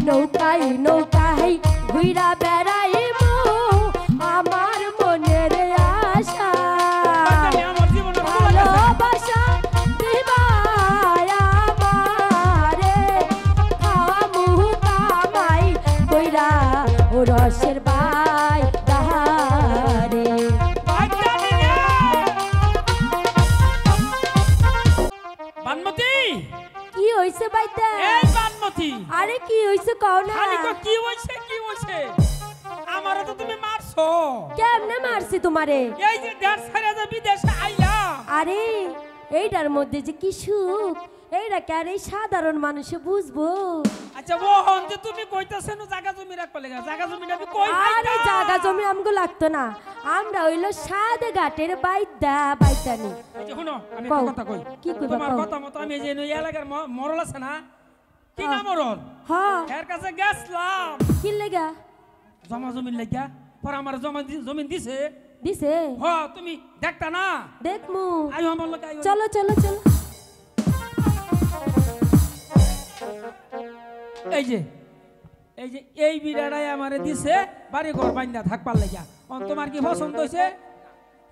নৌকায় নৌকায় ঘুরা বেড়াইব আমার মনের আশা ভালোবাসা দিবায় আমারে খামু কামাই কইরা ও রসের বাই তাহারে বানমতি কি হইছে বাইতে এই বানমতি আরে কি হইছে কও না খালি কো কি হইছে আমারে তো তুমি মারছো কেমনে মারছি তোমারে এই যে দেশ ছেড়ে যে বিদেশে আইলা আরে এইটার মধ্যে যে কি সুখ এইটা কি আর এই সাধারণ মানুষে বুঝবো আচ্ছা ওহন যে তুমি কইতাছ না জায়গা জমি রাখতে লাগা জায়গা জমিটা আমি কই আরে জায়গা জমি আমগো লাগতো না আমরা হইলো সাদে ঘাটের বাইদানি এই যে শুনো আমি একটা কথা কই কি কইবা তোমার কথা মতো আমি যে এই এলাকার মরল আছে না কি না মরল হ্যাঁ এর কাছে গেছলাম কি লাগা জমা জমি লাগা পর আমার জমা জমি দিছে দিছে হ্যাঁ তুমি দেখতা না দেখমু আইও আমার লগে আইও চলো চলো চলো এই যে এই বিড়াটাই আমারে দিছে বাড়ি ঘর বাইন্দা থাকবার লাগা তোমার কি পছন্দ হইছে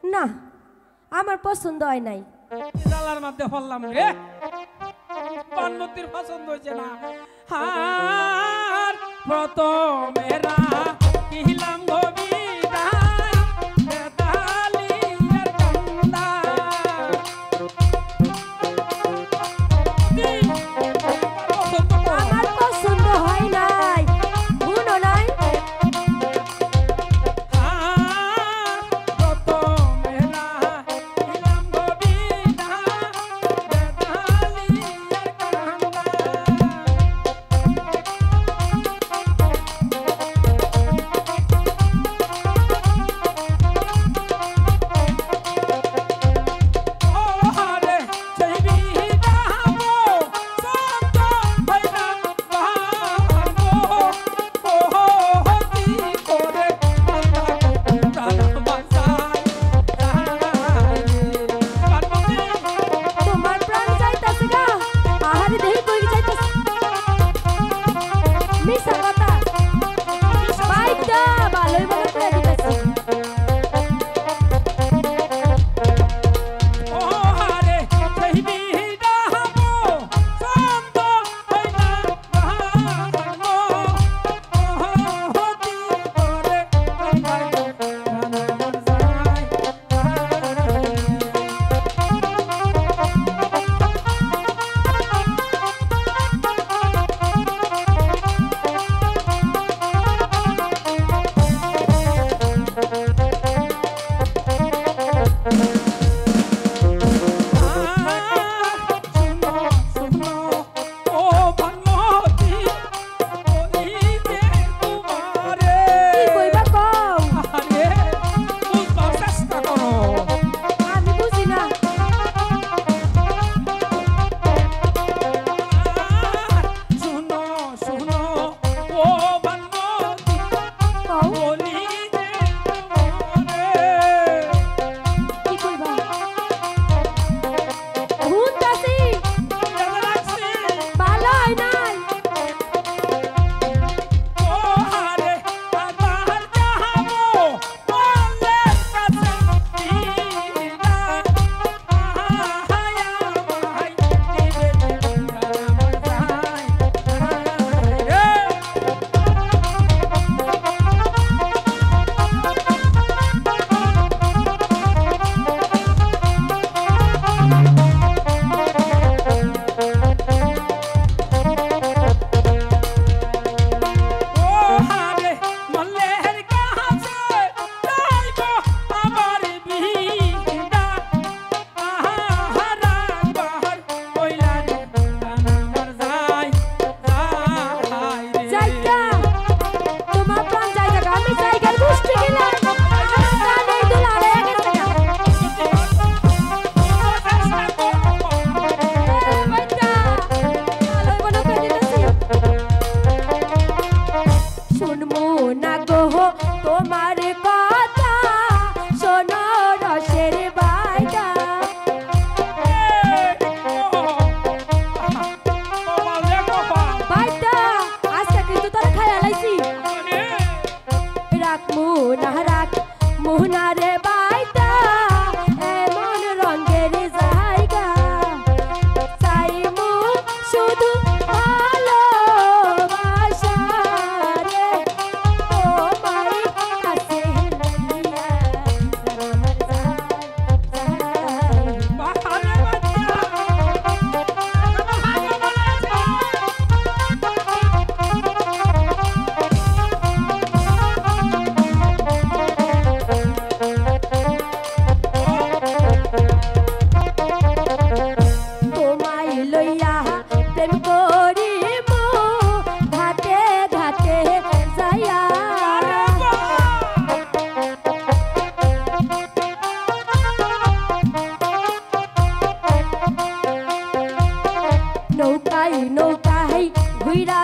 না আমার পছন্দ হয় নাই জালার মধ্যে ফললাম রে বানমতির পছন্দ হইছে না হার প্রথমেরা কিলাম গবিদাই বেতালিয়ার কান্দা আমার পছন্দ হয় নাই শুনো নাই মোনারাক মোহনারে বাইতা এমন রঙের জায়গা চাইমু শুধু ভালোবাসা রে তোমার কাছে লইয়া আমার যায় বাহারে বাচ্চা তোমায় লইয়া প্রেম করিমু ঘাটে ঘাটে যাইয়া নৌকায় নৌকায় ঘুইরা